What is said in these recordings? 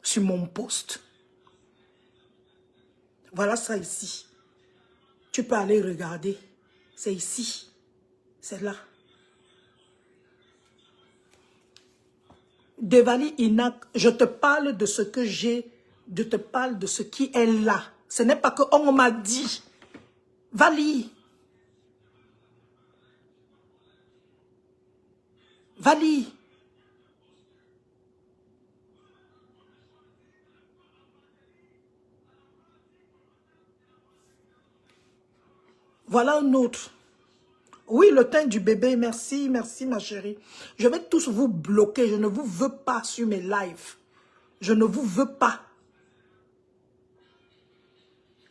sur mon poste. Voilà ça ici. Tu peux aller regarder. C'est ici. C'est là. Devali Inak, je te parle de ce que j'ai. Je te parle de ce qui est là. Ce n'est pas que on m'a dit. Va lire. Va lire. Voilà un autre. Oui, le teint du bébé, merci, merci ma chérie. Je vais tous vous bloquer, je ne vous veux pas sur mes lives. Je ne vous veux pas.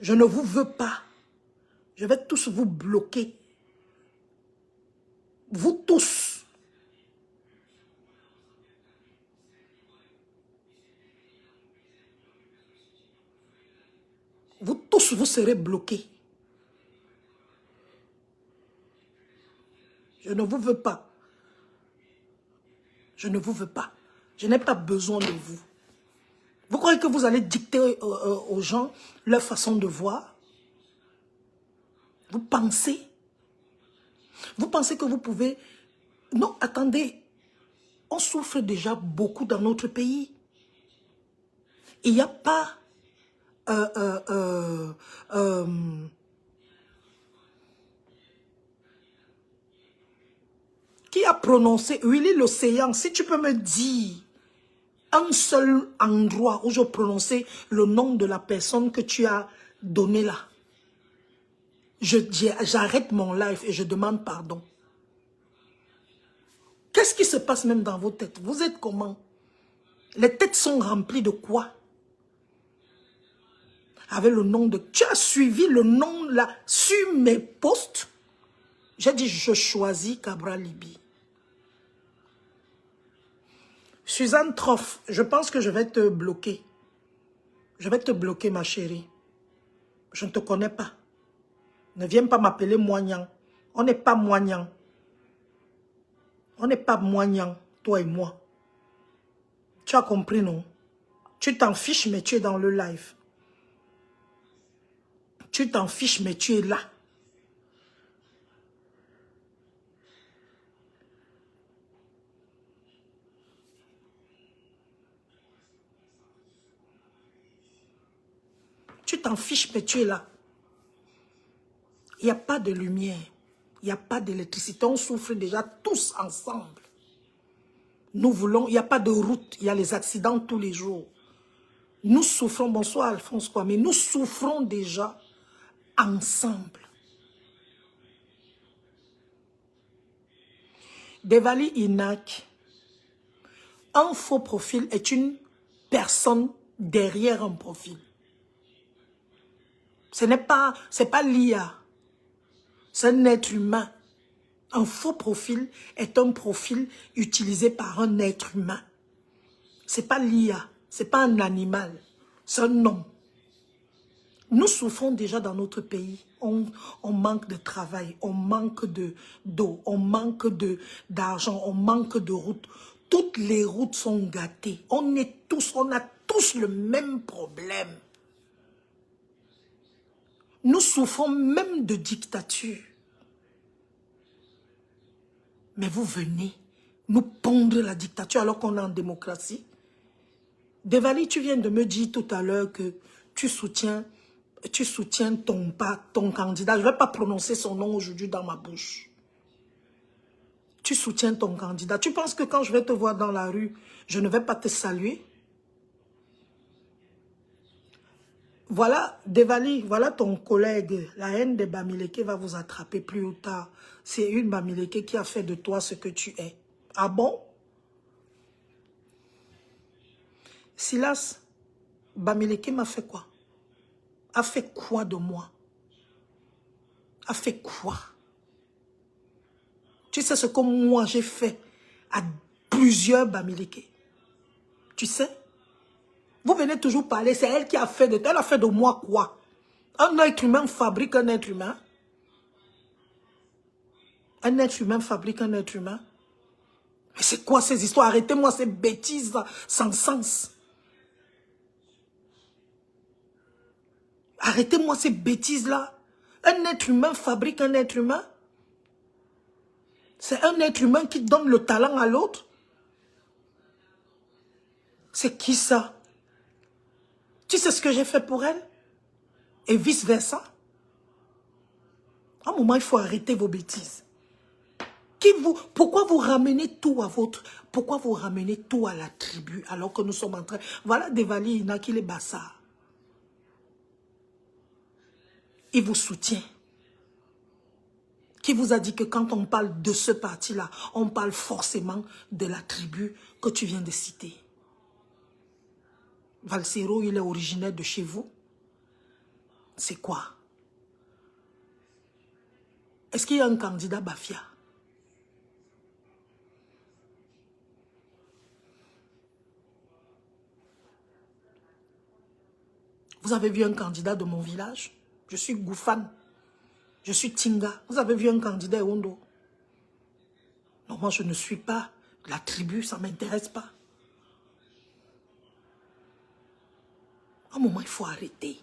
Je ne vous veux pas. Je vais tous vous bloquer. Vous tous. Vous tous, vous serez bloqués. Je ne vous veux pas. Je ne vous veux pas. Je n'ai pas besoin de vous. Vous croyez que vous allez dicter aux gens leur façon de voir? Vous pensez? Vous pensez que vous pouvez... Non, attendez. On souffre déjà beaucoup dans notre pays. Il n'y a pas... qui a prononcé, Willy l'Océan, si tu peux me dire un seul endroit où je prononçais le nom de la personne que tu as donné là. J'arrête mon live et je demande pardon. Qu'est-ce qui se passe même dans vos têtes? Vous êtes comment? Les têtes sont remplies de quoi? Avec le nom de... Tu as suivi le nom là sur mes posts? J'ai dit, je choisis Cabral Libye. Suzanne Troff, je pense que je vais te bloquer. Je vais te bloquer, ma chérie. Je ne te connais pas. Ne viens pas m'appeler moignant. On n'est pas moignant. On n'est pas moignant, toi et moi. Tu as compris, non? Tu t'en fiches, mais tu es dans le live. Tu t'en fiches, mais tu es là. Tu t'en fiches, mais tu es là. Il n'y a pas de lumière. Il n'y a pas d'électricité. On souffre déjà tous ensemble. Nous voulons... Il n'y a pas de route. Il y a les accidents tous les jours. Nous souffrons... Bonsoir Alphonse Kwame. Nous souffrons déjà ensemble. Devali Inak, un faux profil est une personne derrière un profil. C'est pas l'IA. C'est un être humain. Un faux profil est un profil utilisé par un être humain. C'est pas l'IA. C'est pas un animal. C'est un homme. Nous souffrons déjà dans notre pays. On manque de travail. On manque d'eau. On manque d'argent. On manque de routes. Toutes les routes sont gâtées. On a tous le même problème. Nous souffrons même de dictature. Mais vous venez nous pondre la dictature alors qu'on est en démocratie. Devali, tu viens de me dire tout à l'heure que tu soutiens ton candidat. Je ne vais pas prononcer son nom aujourd'hui dans ma bouche. Tu soutiens ton candidat. Tu penses que quand je vais te voir dans la rue, je ne vais pas te saluer? Voilà, Devali, voilà ton collègue. La haine des Bamileke va vous attraper plus ou tard. C'est une Bamileke qui a fait de toi ce que tu es. Ah bon? Silas, Bamileke m'a fait quoi? A fait quoi de moi? A fait quoi? Tu sais ce que moi j'ai fait à plusieurs Bamileke? Tu sais? Vous venez toujours parler, c'est elle qui a fait de toi. Elle a fait de moi quoi? Un être humain fabrique un être humain. Un être humain fabrique un être humain. Mais c'est quoi ces histoires? Arrêtez-moi ces bêtises sans sens. Arrêtez-moi ces bêtises-là. Un être humain fabrique un être humain. C'est un être humain qui donne le talent à l'autre. C'est qui ça? Tu sais ce que j'ai fait pour elle? Et vice-versa. À un moment, il faut arrêter vos bêtises. Pourquoi vous ramenez tout à pourquoi vous ramenez tout à la tribu alors que nous sommes en train... Voilà Devali Inaki les Bassards. Il vous soutient. Qui vous a dit que quand on parle de ce parti-là, on parle forcément de la tribu que tu viens de citer? Valsero, il est originaire de chez vous? C'est quoi? Est-ce qu'il y a un candidat Bafia? Vous avez vu un candidat de mon village? Je suis Goufane. Je suis Tinga. Vous avez vu un candidat Ewondo? Non, moi je ne suis pas la tribu, ça ne m'intéresse pas. À un moment, il faut arrêter.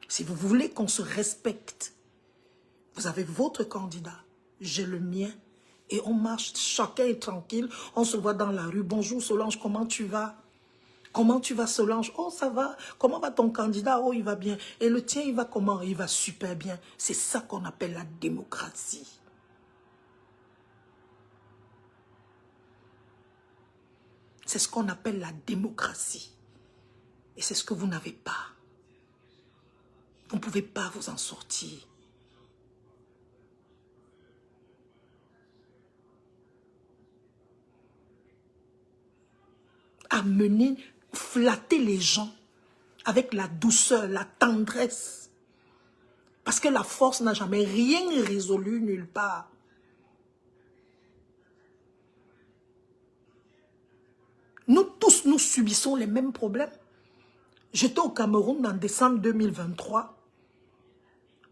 Si vous voulez qu'on se respecte, vous avez votre candidat, j'ai le mien, et on marche, chacun est tranquille, on se voit dans la rue. Bonjour Solange, comment tu vas? Comment tu vas Solange? Oh ça va. Comment va ton candidat? Oh il va bien. Et le tien il va comment? Il va super bien. C'est ça qu'on appelle la démocratie. C'est ce qu'on appelle la démocratie. Et c'est ce que vous n'avez pas. Vous ne pouvez pas vous en sortir. Amener, flatter les gens avec la douceur, la tendresse. Parce que la force n'a jamais rien résolu nulle part. Nous tous, nous subissons les mêmes problèmes. J'étais au Cameroun en décembre 2023.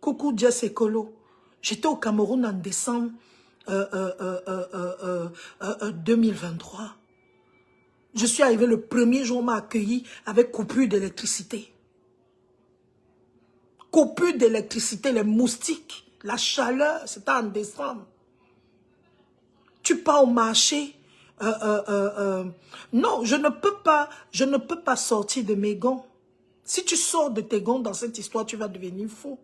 Coucou Jess Ekolo. J'étais au Cameroun en décembre 2023. Je suis arrivé le premier jour, on m'a accueilli avec coupure d'électricité. Coupure d'électricité, les moustiques, la chaleur, c'était en décembre. Tu pars au marché. Non, je ne peux pas sortir de mes gonds. Si tu sors de tes gonds dans cette histoire, tu vas devenir fou.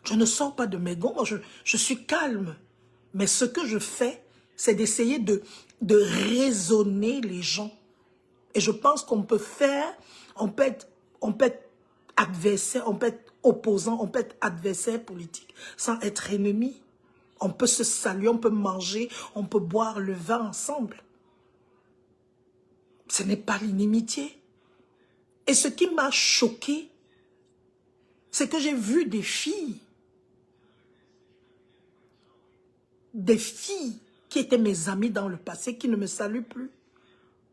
Je ne sors pas de mes gonds, moi je suis calme. Mais ce que je fais, c'est d'essayer de raisonner les gens. Et je pense qu'on peut faire, on peut être adversaire, on peut être opposant, on peut être adversaire politique sans être ennemi. On peut se saluer, on peut manger, on peut boire le vin ensemble. Ce n'est pas l'inimitié. Et ce qui m'a choqué, c'est que j'ai vu des filles qui étaient mes amies dans le passé, qui ne me saluent plus.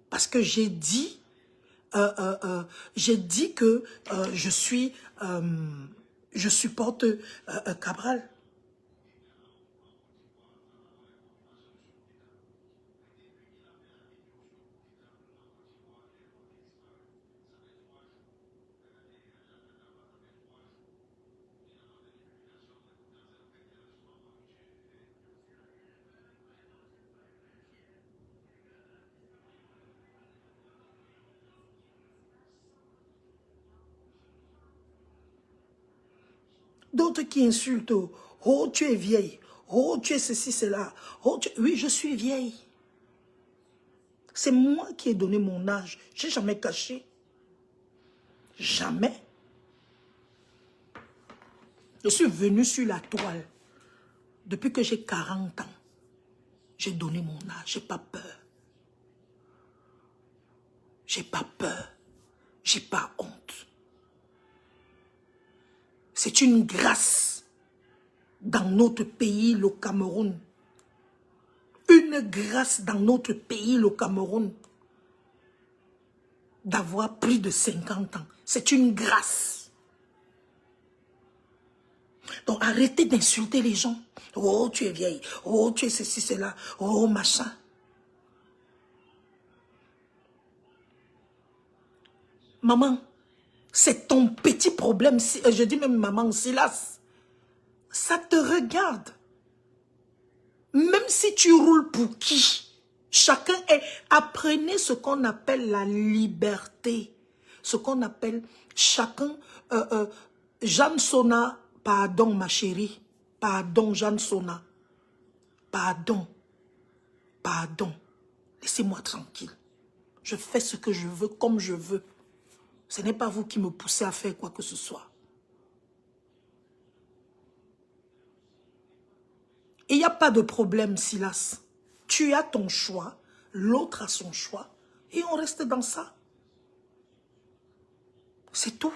Parce que j'ai dit que je supporte Cabral. D'autres qui insultent. Oh, tu es vieille. Oh, tu es ceci, cela. Oh, oui, je suis vieille. C'est moi qui ai donné mon âge. Je n'ai jamais caché. Jamais. Je suis venu sur la toile. Depuis que j'ai 40 ans, j'ai donné mon âge. Je n'ai pas peur. J'ai pas peur. J'ai pas honte. C'est une grâce dans notre pays, le Cameroun. Une grâce dans notre pays, le Cameroun, d'avoir plus de 50 ans. C'est une grâce. Donc arrêtez d'insulter les gens. Oh, tu es vieille. Oh, tu es ceci, cela. Oh, machin. Maman, c'est ton petit problème. Je dis même maman, Silas. Ça te regarde. Même si tu roules pour qui? Chacun est... Apprenez ce qu'on appelle la liberté. Ce qu'on appelle chacun... Jeanne Sona, pardon ma chérie. Pardon Jeanne Sona. Pardon. Pardon. Laissez-moi tranquille. Je fais ce que je veux, comme je veux. Ce n'est pas vous qui me poussez à faire quoi que ce soit. Il n'y a pas de problème, Silas. Tu as ton choix, l'autre a son choix, et on reste dans ça. C'est tout.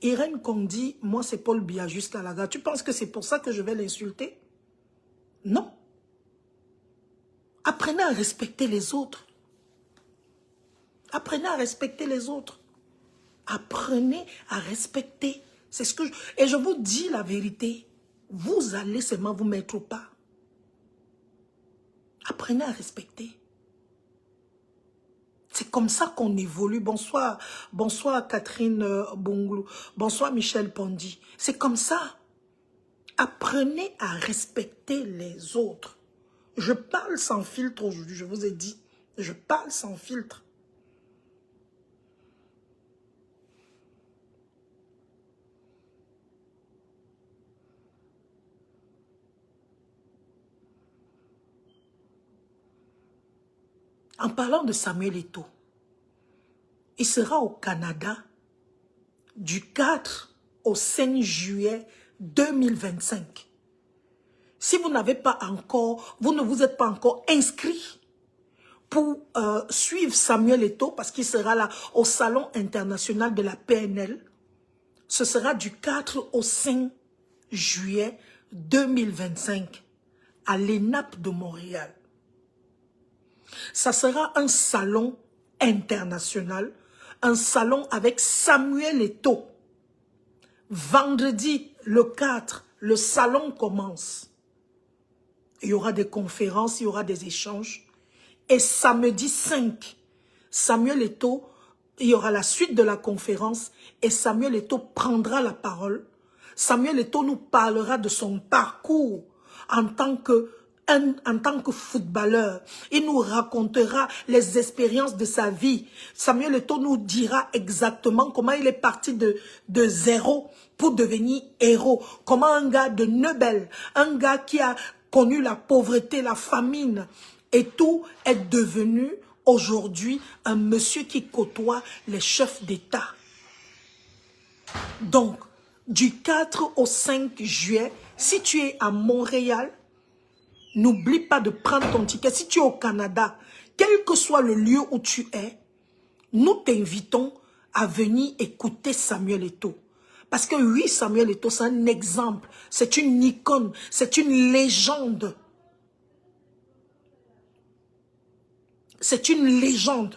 Irène Kondi, moi c'est Paul Biya jusqu'à la gare. Tu penses que c'est pour ça que je vais l'insulter? Non. Apprenez à respecter les autres. Apprenez à respecter les autres. Apprenez à respecter. C'est ce que Et je vous dis la vérité. Vous allez seulement vous mettre au pas. Apprenez à respecter. C'est comme ça qu'on évolue. Bonsoir. Bonsoir Catherine Bonglou. Bonsoir Michel Pondy. C'est comme ça. Apprenez à respecter les autres. Je parle sans filtre aujourd'hui. Je vous ai dit. Je parle sans filtre. En parlant de Samuel Eto'o, il sera au Canada du 4 au 5 juillet 2025. Si vous n'avez pas encore, vous ne vous êtes pas encore inscrit pour suivre Samuel Eto'o, parce qu'il sera là au Salon international de la PNL, ce sera du 4 au 5 juillet 2025 à l'ENAP de Montréal. Ça sera un salon international, un salon avec Samuel Eto'o. Vendredi, le 4, le salon commence. Il y aura des conférences, il y aura des échanges. Et samedi 5, Samuel Eto'o, il y aura la suite de la conférence et Samuel Eto'o prendra la parole. Samuel Eto'o nous parlera de son parcours en tant que footballeur. Il nous racontera les expériences de sa vie. Samuel Eto'o nous dira exactement comment il est parti de zéro pour devenir héros. Comment un gars de Neubel, un gars qui a connu la pauvreté, la famine, et tout est devenu aujourd'hui un monsieur qui côtoie les chefs d'État. Donc, du 4 au 5 juillet, si tu es à Montréal, n'oublie pas de prendre ton ticket. Si tu es au Canada, quel que soit le lieu où tu es, nous t'invitons à venir écouter Samuel Eto'o. Parce que oui, Samuel Eto'o, c'est un exemple, c'est une icône, c'est une légende. C'est une légende.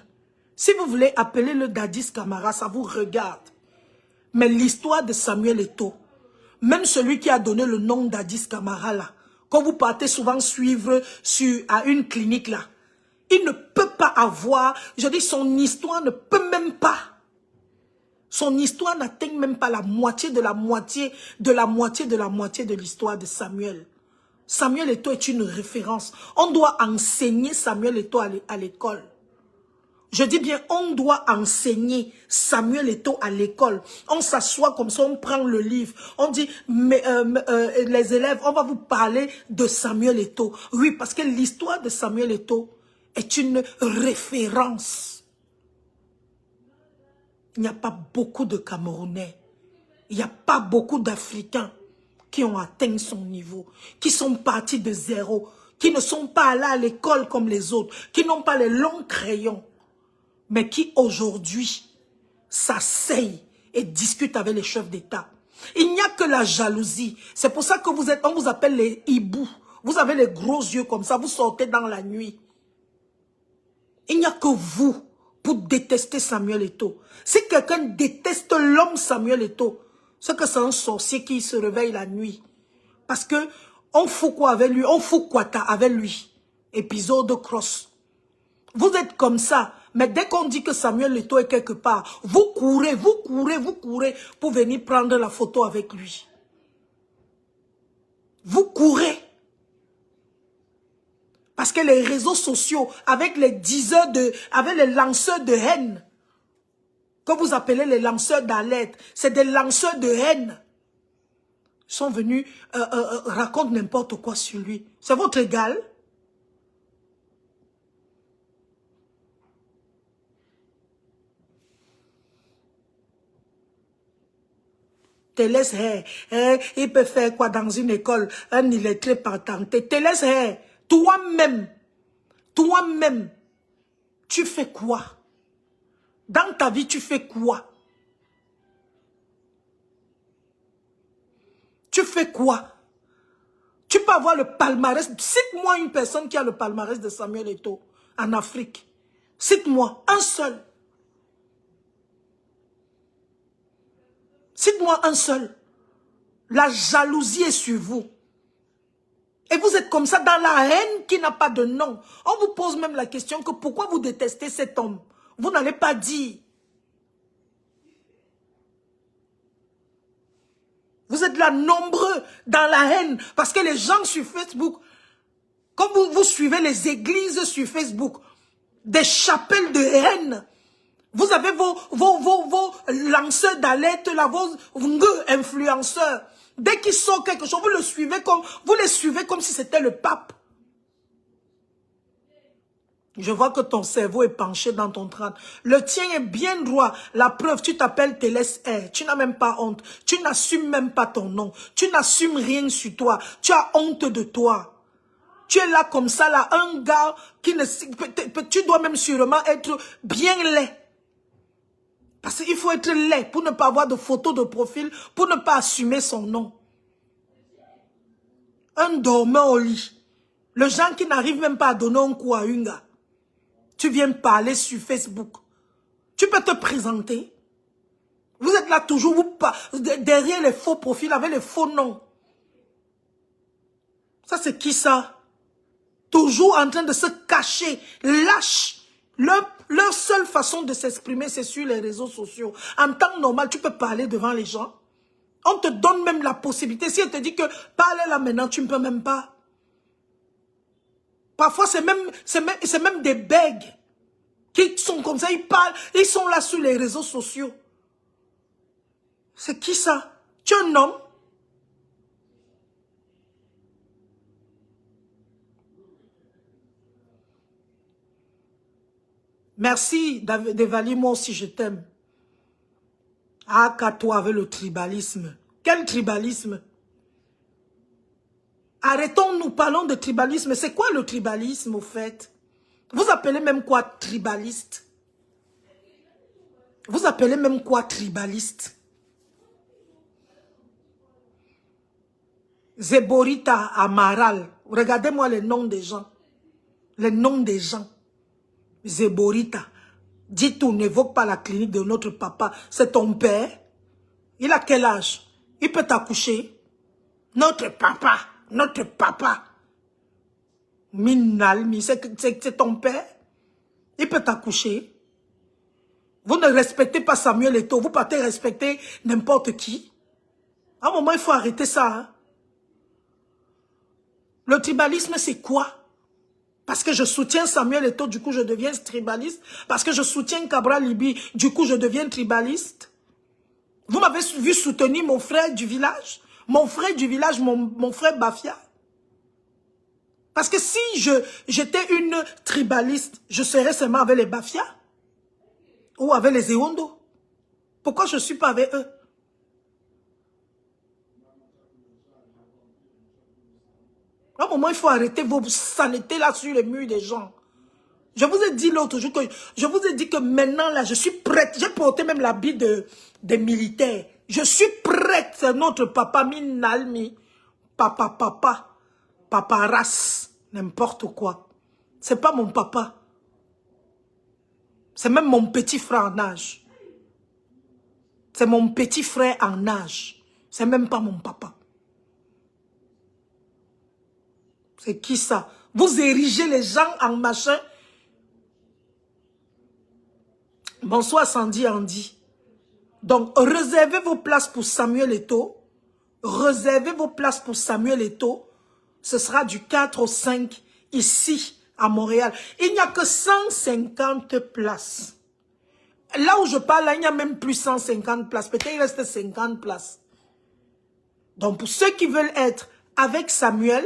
Si vous voulez appeler le Dadis Camara, ça vous regarde. Mais l'histoire de Samuel Eto'o, même celui qui a donné le nom Dadis Camara là, quand vous partez souvent suivre à une clinique là, il ne peut pas avoir, je dis son histoire ne peut même pas. Son histoire n'atteint même pas la moitié de la moitié de la moitié de la moitié de l'histoire de Samuel. Samuel Eto'o est une référence. On doit enseigner Samuel Eto'o à l'école. Je dis bien, on doit enseigner Samuel Eto'o à l'école. On s'assoit comme ça, on prend le livre. On dit, les élèves, on va vous parler de Samuel Eto'o. Oui, parce que l'histoire de Samuel Eto'o est une référence. Il n'y a pas beaucoup de Camerounais. Il n'y a pas beaucoup d'Africains qui ont atteint son niveau, qui sont partis de zéro, qui ne sont pas allés à l'école comme les autres, qui n'ont pas les longs crayons, mais qui aujourd'hui s'asseyent et discutent avec les chefs d'État. Il n'y a que la jalousie. C'est pour ça que on vous appelle les hiboux. Vous avez les gros yeux comme ça, vous sortez dans la nuit. Il n'y a que vous pour détester Samuel Eto'o. Si quelqu'un déteste l'homme Samuel Eto'o, c'est que c'est un sorcier qui se réveille la nuit. Parce que on fout quoi avec lui? On fout quoi avec lui? Épisode de cross. Vous êtes comme ça. Mais dès qu'on dit que Samuel Eto'o est quelque part, vous courez pour venir prendre la photo avec lui. Vous courez. Parce que les réseaux sociaux, avec les diseurs avec les lanceurs de haine, que vous appelez les lanceurs d'alerte, c'est des lanceurs de haine. Ils sont venus raconter n'importe quoi sur lui. C'est votre égal? Télès, il peut faire quoi dans une école? Un illettré patenté. Télès, toi-même, tu fais quoi? Dans ta vie, tu fais quoi? Tu fais quoi? Tu peux avoir le palmarès. Cite-moi une personne qui a le palmarès de Samuel Eto'o en Afrique. Cite-moi un seul. Cite-moi un seul. La jalousie est sur vous. Et vous êtes comme ça dans la haine qui n'a pas de nom. On vous pose même la question que pourquoi vous détestez cet homme. Vous n'allez pas dire. Vous êtes là nombreux dans la haine. Parce que les gens sur Facebook, comme vous suivez les églises sur Facebook, des chapelles de haine. Vous avez vos lanceurs d'alerte, là, vos influenceurs. Dès qu'ils sortent quelque chose, vous les suivez comme si c'était le pape. Je vois que ton cerveau est penché dans ton crâne. Le tien est bien droit. La preuve, tu t'appelles Télès R. Tu n'as même pas honte. Tu n'assumes même pas ton nom. Tu n'assumes rien sur toi. Tu as honte de toi. Tu es là comme ça, là, un gars qui ne... Tu dois même sûrement être bien laid. Parce qu'il faut être laid pour ne pas avoir de photo de profil, pour ne pas assumer son nom. Un dormeur au lit. Le gens qui n'arrivent même pas à donner un coup à un gars. Tu viens parler sur Facebook. Tu peux te présenter. Vous êtes là toujours, derrière les faux profils, avec les faux noms. Ça, c'est qui ça? Toujours en train de se cacher, lâche. Leur seule façon de s'exprimer, c'est sur les réseaux sociaux. En temps normal, tu peux parler devant les gens. On te donne même la possibilité. Si elle te dit que parle là maintenant, tu ne peux même pas. Parfois, c'est même des bègues qui sont comme ça, ils parlent, ils sont là sur les réseaux sociaux. C'est qui ça? Tu es un homme? Merci d'Evali, moi aussi je t'aime. Ah, qu'à toi avec le tribalisme. Quel tribalisme? Arrêtons-nous, parlons de tribalisme. C'est quoi le tribalisme au fait? Vous appelez même quoi tribaliste? Vous appelez même quoi tribaliste? Zéborita, Amaral. Regardez-moi les noms des gens. Les noms des gens. Zéborita. Dis tout, n'évoque pas la clinique de notre papa. C'est ton père. Il a quel âge? Il peut t'accoucher. Notre papa. Notre papa. Minalmi, c'est ton père. Il peut t'accoucher. Vous ne respectez pas Samuel Eto'o. Vous partez respecter n'importe qui. À un moment, il faut arrêter ça. Hein? Le tribalisme, c'est quoi? Parce que je soutiens Samuel Eto'o, du coup, je deviens tribaliste. Parce que je soutiens Cabral Libi, du coup, je deviens tribaliste. Vous m'avez vu soutenir mon frère du village? Mon frère du village, mon frère Bafia. Parce que si j'étais une tribaliste, je serais seulement avec les Bafia. Ou avec les Ewondo. Pourquoi je ne suis pas avec eux? À un moment, il faut arrêter vos saletés là sur les murs des gens. Je vous ai dit l'autre jour que je vous ai dit que maintenant là, je suis prête. J'ai porté même l'habit des militaires. Je suis prête. C'est notre papa Minalmi. Papa race. N'importe quoi. C'est pas mon papa. C'est même mon petit frère en âge. C'est mon petit frère en âge. C'est même pas mon papa. C'est qui ça? Vous érigez les gens en machin. Bonsoir Sandy Andy. Donc, réservez vos places pour Samuel Eto'o. Réservez vos places pour Samuel Eto'o. Ce sera du 4 au 5 ici à Montréal. Il n'y a que 150 places. Là où je parle, là, il n'y a même plus 150 places. Peut-être il reste 50 places. Donc, pour ceux qui veulent être avec Samuel,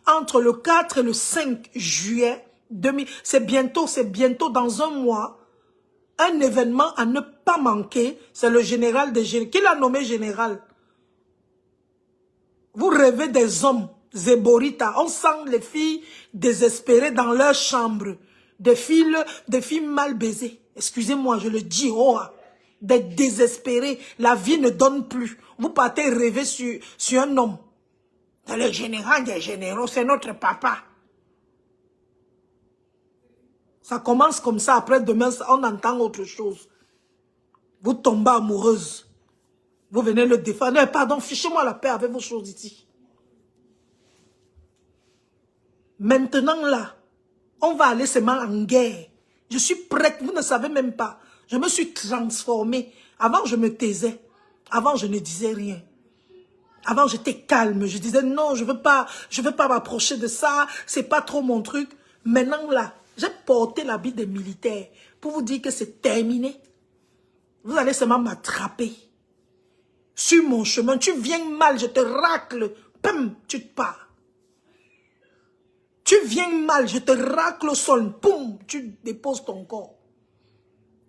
entre le 4 et le 5 juillet 2000, c'est bientôt dans un mois, un événement à ne pas manquer, c'est le général des généraux. Qui l'a nommé général? Vous rêvez des hommes, Zéborita. On sent les filles désespérées dans leur chambre. Des filles mal baisées. Excusez-moi, je le dis, des désespérés. La vie ne donne plus. Vous partez rêver sur un homme. Le général des généraux, c'est notre papa. Ça commence comme ça, après demain, on entend autre chose. Vous tombez amoureuse. Vous venez le défendre. Non, pardon, fichez-moi la paix avec vos choses ici. Maintenant là, on va aller seulement en guerre. Je suis prête, vous ne savez même pas. Je me suis transformée. Avant, je me taisais. Avant, je ne disais rien. Avant, j'étais calme. Je disais non, je veux pas m'approcher de ça. C'est pas trop mon truc. Maintenant là, j'ai porté l'habit des militaires pour vous dire que c'est terminé. Vous allez seulement m'attraper. Sur mon chemin, tu viens mal, je te racle. Pum, tu te pars. Tu viens mal, je te racle au sol. Poum, tu déposes ton corps.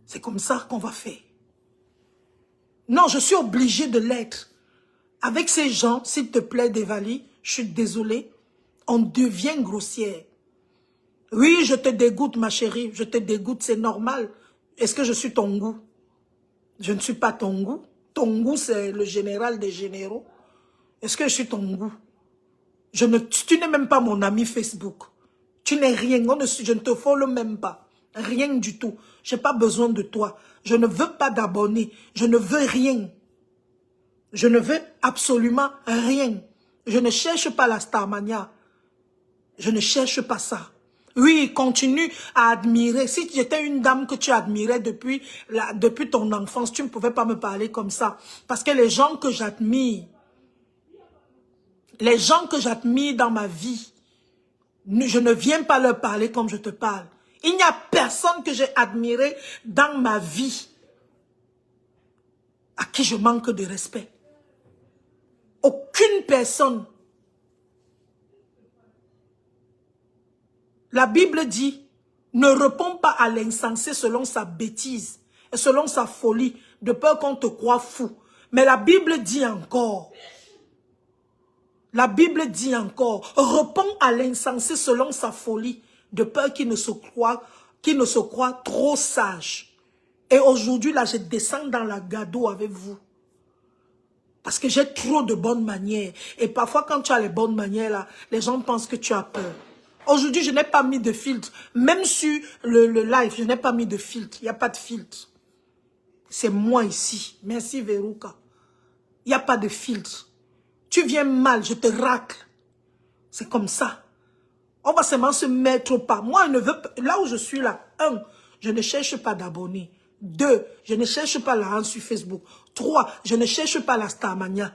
C'est comme ça qu'on va faire. Non, je suis obligée de l'être. Avec ces gens, s'il te plaît, Devali, je suis désolée, on devient grossière. Oui, je te dégoûte, ma chérie, je te dégoûte, c'est normal. Est-ce que je suis ton goût? Je ne suis pas ton goût. Ton goût, c'est le général des généraux. Est-ce que je suis ton goût? Tu n'es même pas mon ami Facebook. Tu n'es rien, je ne te follow même pas. Rien du tout. Je n'ai pas besoin de toi. Je ne veux pas d'abonnés. Je ne veux rien. Je ne veux absolument rien. Je ne cherche pas la Starmania. Je ne cherche pas ça. Oui, continue à admirer. Si j'étais une dame que tu admirais depuis ton enfance, tu ne pouvais pas me parler comme ça. Parce que les gens que j'admire dans ma vie, je ne viens pas leur parler comme je te parle. Il n'y a personne que j'ai admiré dans ma vie à qui je manque de respect. Aucune personne. La Bible dit, ne réponds pas à l'insensé selon sa bêtise et selon sa folie, de peur qu'on te croie fou. Mais la Bible dit encore, réponds à l'insensé selon sa folie, de peur qu'il ne se croie trop sage. Et aujourd'hui, là, je descends dans la gado avec vous. Parce que j'ai trop de bonnes manières. Et parfois, quand tu as les bonnes manières, là, les gens pensent que tu as peur. Aujourd'hui, je n'ai pas mis de filtre. Même sur le live, je n'ai pas mis de filtre. Il n'y a pas de filtre. C'est moi ici. Merci, Veruca. Il n'y a pas de filtre. Tu viens mal, je te racle. C'est comme ça. On va seulement se mettre au pas. Moi, je ne veux pas. Là où je suis là, 1, je ne cherche pas d'abonnés. 2, je ne cherche pas la rente sur Facebook. 3, je ne cherche pas la Starmania.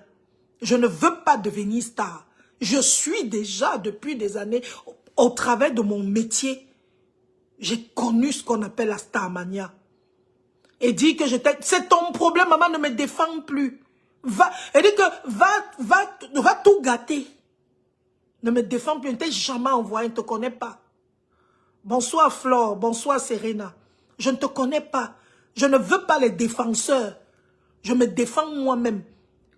Je ne veux pas devenir star. Je suis déjà depuis des années, au travers de mon métier, j'ai connu ce qu'on appelle la Starmania. Et dit que c'est ton problème, maman, ne me défend plus. Elle dit que va tout gâter. Ne me défends plus, ne t'ai jamais envoyé, je ne te connais pas. Bonsoir Flore, bonsoir Serena. Je ne te connais pas. Je ne veux pas les défenseurs. Je me défends moi-même.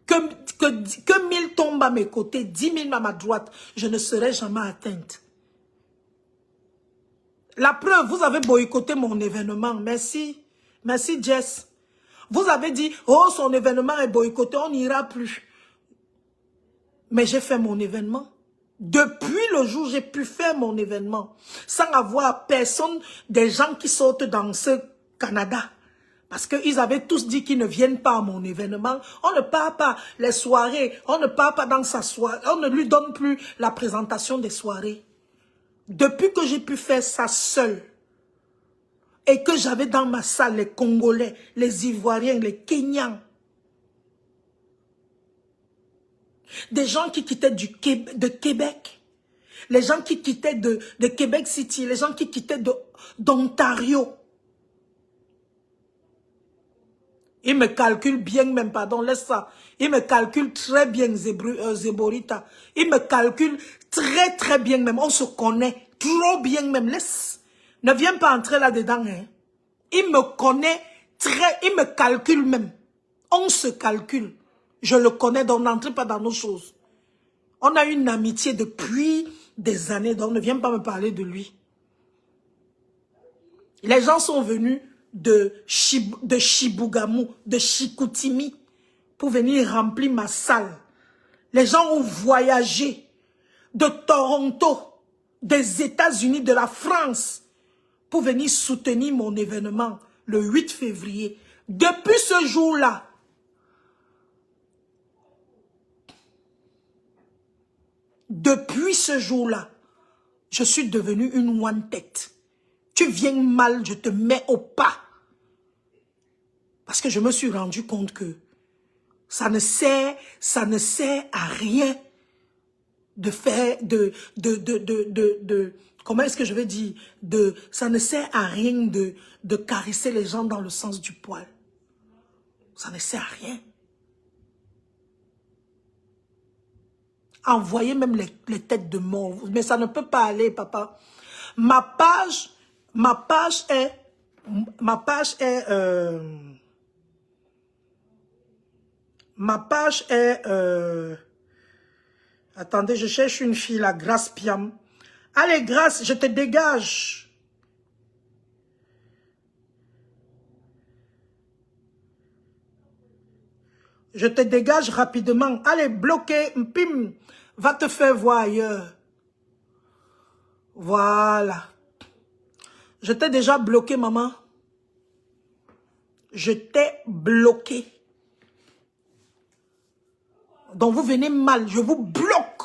Que 1000 tombent à mes côtés, 10 000 à ma droite, je ne serai jamais atteinte. La preuve, vous avez boycotté mon événement. Merci. Merci Jess. Vous avez dit, oh, son événement est boycotté, on n'ira plus. Mais j'ai fait mon événement. Depuis le jour où j'ai pu faire mon événement, sans avoir personne, des gens qui sortent dans ce Canada. Parce qu'ils avaient tous dit qu'ils ne viennent pas à mon événement. On ne part pas les soirées. On ne part pas dans sa soirée. On ne lui donne plus la présentation des soirées. Depuis que j'ai pu faire ça seul, et que j'avais dans ma salle les Congolais, les Ivoiriens, les Kenyans, des gens qui quittaient de Québec, les gens qui quittaient de Québec City, les gens qui quittaient d'Ontario. Ils me calculent bien même, pardon, laisse ça. Ils me calculent très bien, Zéborita. Ils me calculent très très bien même. On se connaît trop bien même. Laisse. Ne viens pas entrer là-dedans. Hein. Il me connaît il me calcule même. On se calcule. Je le connais, donc n'entrez pas dans nos choses. On a une amitié depuis des années, donc ne viens pas me parler de lui. Les gens sont venus de Chibougamau, de Chicoutimi, pour venir remplir ma salle. Les gens ont voyagé de Toronto, des États-Unis, de la France, pour venir soutenir mon événement le 8 février. Depuis ce jour-là, je suis devenue une one-tête. Tu viens mal, je te mets au pas. Parce que je me suis rendu compte que ça ne sert à rien de faire, comment est-ce que je vais dire, ça ne sert à rien de caresser les gens dans le sens du poil. Ça ne sert à rien. Envoyer même les têtes de mort, mais ça ne peut pas aller, papa. Ma page est, attendez, je cherche une fille, la Grâce Piam. Allez, Grâce, je te dégage. Je te dégage rapidement. Allez, bloquer, pim, va te faire voir ailleurs. Voilà. Je t'ai déjà bloqué, maman. Je t'ai bloqué. Donc vous venez mal, je vous bloque.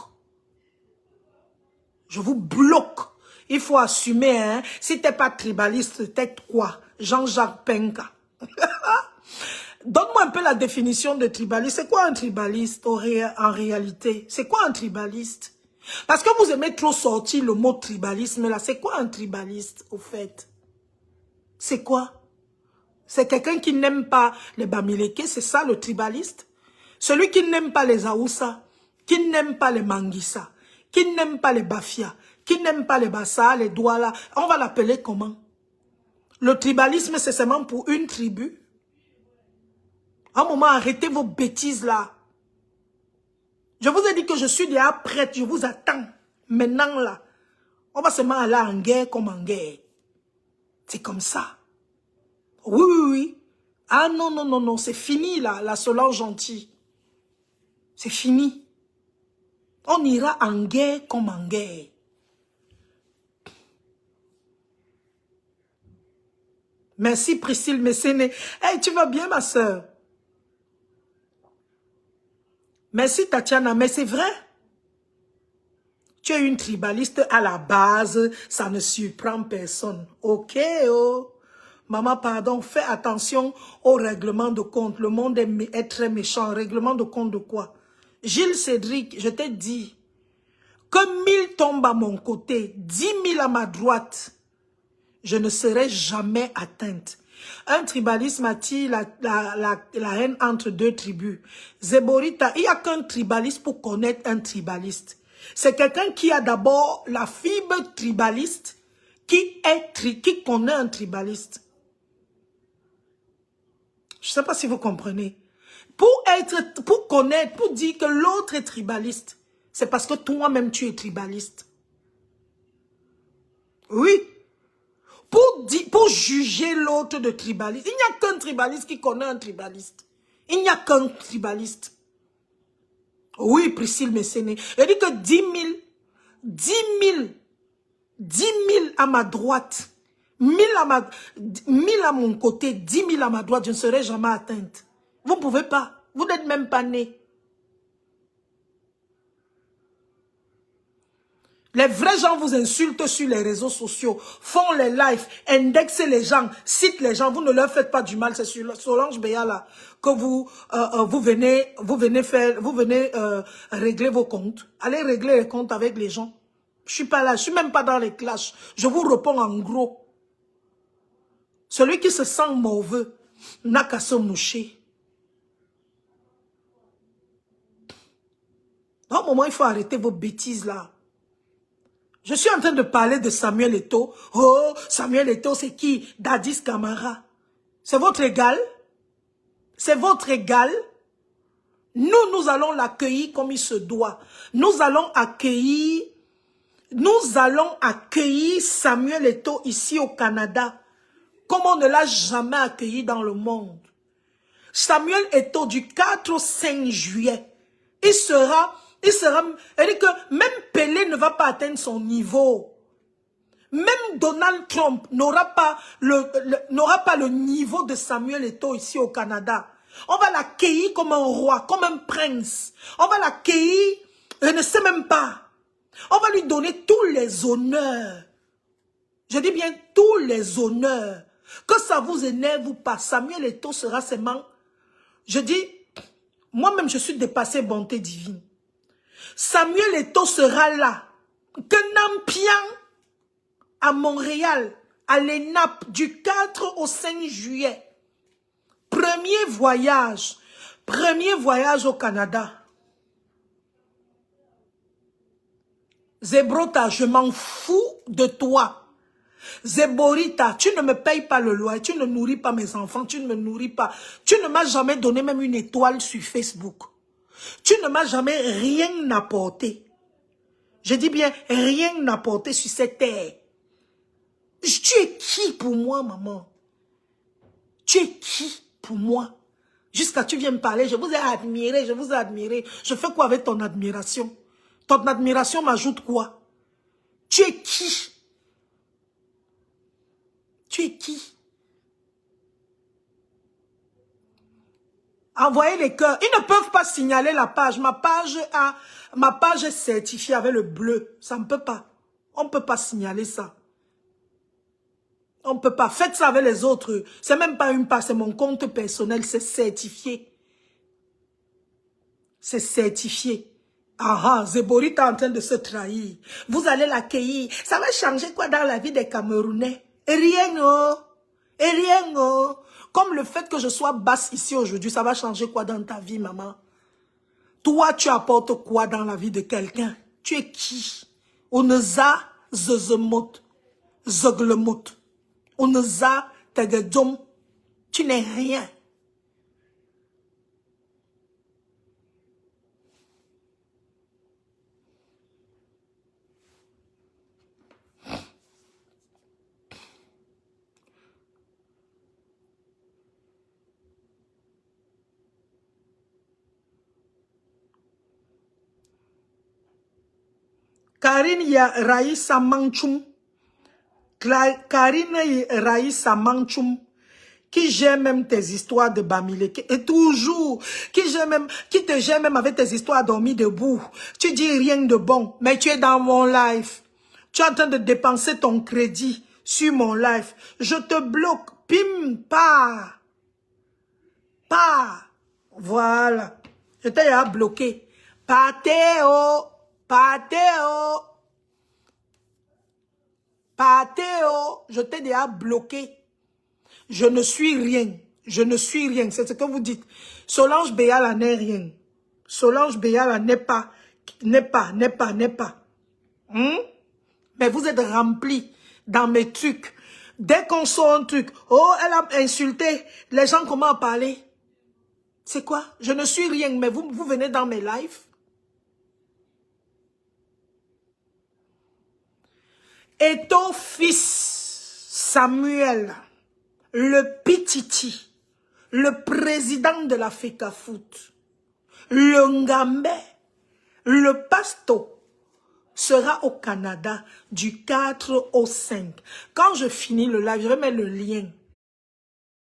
Je vous bloque. Il faut assumer, hein. Si t'es pas tribaliste, t'es quoi? Jean-Jacques Penka. Donne-moi un peu la définition de tribaliste. C'est quoi un tribaliste en réalité? C'est quoi un tribaliste? Parce que vous aimez trop sortir le mot tribalisme là. C'est quoi un tribaliste au fait? C'est quoi? C'est quelqu'un qui n'aime pas les Bamileke, c'est ça le tribaliste? Celui qui n'aime pas les Aoussa, qui n'aime pas les Manguissa, qui n'aime pas les Bafia, qui n'aime pas les Bassa, les Douala, on va l'appeler comment? Le tribalisme, c'est seulement pour une tribu. À un moment, arrêtez vos bêtises là. Je vous ai dit que je suis déjà prête, je vous attends. Maintenant là, on va seulement aller en guerre comme en guerre. C'est comme ça. Oui, oui, oui. Ah non, non, non, non, c'est fini là, la Solange gentille. C'est fini. On ira en guerre comme en guerre. Merci Priscille Messéné. Hey, tu vas bien ma soeur? Merci Tatiana, mais c'est vrai. Tu es une tribaliste à la base, ça ne surprend personne. Ok, oh. Maman, pardon, fais attention au règlement de compte. Le monde est très méchant. Règlement de compte de quoi? Gilles Cédric, je t'ai dit que 1000 tombent à mon côté, 10 000 à ma droite. Je ne serai jamais atteinte. Un tribalisme attire la haine entre deux tribus. Zéborita, il n'y a qu'un tribaliste pour connaître un tribaliste. C'est quelqu'un qui a d'abord la fibre tribaliste, qui connaît un tribaliste. Je ne sais pas si vous comprenez. Pour connaître, pour dire que l'autre est tribaliste, c'est parce que toi-même tu es tribaliste. Oui. Pour juger l'autre de tribaliste, il n'y a qu'un tribaliste qui connaît un tribaliste. Il n'y a qu'un tribaliste. Oui, Priscille Messéné. Elle dit que 10 000 à ma droite, 1000 à mon côté, 10 000 à ma droite, je ne serai jamais atteinte. Vous ne pouvez pas. Vous n'êtes même pas né. Les vrais gens vous insultent sur les réseaux sociaux, font les lives, indexent les gens, citent les gens. Vous ne leur faites pas du mal. C'est sur Solange Béa là que vous venez régler vos comptes. Allez régler les comptes avec les gens. Je suis pas là. Je suis même pas dans les clashs. Je vous réponds en gros. Celui qui se sent mauvais n'a qu'à se moucher. À un moment, il faut arrêter vos bêtises là. Je suis en train de parler de Samuel Eto'o. Oh, Samuel Eto'o, c'est qui? Dadis Camara. C'est votre égal? C'est votre égal? Nous allons l'accueillir comme il se doit. Nous allons accueillir Samuel Eto'o ici au Canada, comme on ne l'a jamais accueilli dans le monde. Samuel Eto'o, du 4 au 5 juillet, il sera, c'est-à-dire que même Pelé ne va pas atteindre son niveau. Même Donald Trump n'aura pas le niveau de Samuel Eto'o ici au Canada. On va l'accueillir comme un roi, comme un prince. On va l'accueillir, je ne sais même pas. On va lui donner tous les honneurs. Je dis bien tous les honneurs. Que ça vous énerve ou pas, Samuel Eto'o sera seulement... Je dis, moi-même je suis dépassé bonté divine. Samuel Eto'o sera là. Que Nampian, à Montréal, à l'ENAP, du 4 au 5 juillet. Premier voyage au Canada. Zebrota, je m'en fous de toi. Zéborita, tu ne me payes pas le loyer, tu ne nourris pas mes enfants, tu ne me nourris pas. Tu ne m'as jamais donné même une étoile sur Facebook. Tu ne m'as jamais rien apporté. Je dis bien rien apporté sur cette terre. Tu es qui pour moi, maman? Tu es qui pour moi? Jusqu'à tu viens me parler, je vous ai admiré, je vous ai admiré. Je fais quoi avec ton admiration? Ton admiration m'ajoute quoi? Tu es qui? Tu es qui? Envoyez les cœurs. Ils ne peuvent pas signaler la page. Ma page est certifiée avec le bleu. Ça ne peut pas. On ne peut pas signaler ça. On ne peut pas. Faites ça avec les autres. C'est même pas une page, c'est mon compte personnel. C'est certifié. C'est certifié. Ah ah, Zébori est en train de se trahir. Vous allez l'accueillir. Ça va changer quoi dans la vie des Camerounais? Rien, oh. Et rien, oh. Comme le fait que je sois basse ici aujourd'hui, ça va changer quoi dans ta vie, maman? Toi, tu apportes quoi dans la vie de quelqu'un? Tu es qui? Oneza zezemot, zoglemot. Oneza tegedom. Tu n'es rien. Karine Raïssa Manchoum. Karine Raïssa Manchoum. Qui gère même tes histoires de Bamilé. Et toujours. Qui te gère même avec tes histoires dormies debout. Tu dis rien de bon. Mais tu es dans mon live. Tu es en train de dépenser ton crédit sur mon live. Je te bloque. Pim, pas. Pas. Voilà. Je t'ai déjà bloqué. Patéo. Patéo. Patéo. Je t'ai déjà bloqué. Je ne suis rien. Je ne suis rien. C'est ce que vous dites. Solange Béala n'est rien. Solange Béala n'est pas. Mais vous êtes remplis dans mes trucs. Dès qu'on sort un truc, oh, elle a insulté. Les gens commencent à parler. C'est quoi? Je ne suis rien, mais vous venez dans mes lives. Et ton fils, Samuel, le Pititi, le président de la FECAFOOT, le Ngambé, le Pasto, sera au Canada du 4 au 5. Quand je finis le live, je vais mettre le lien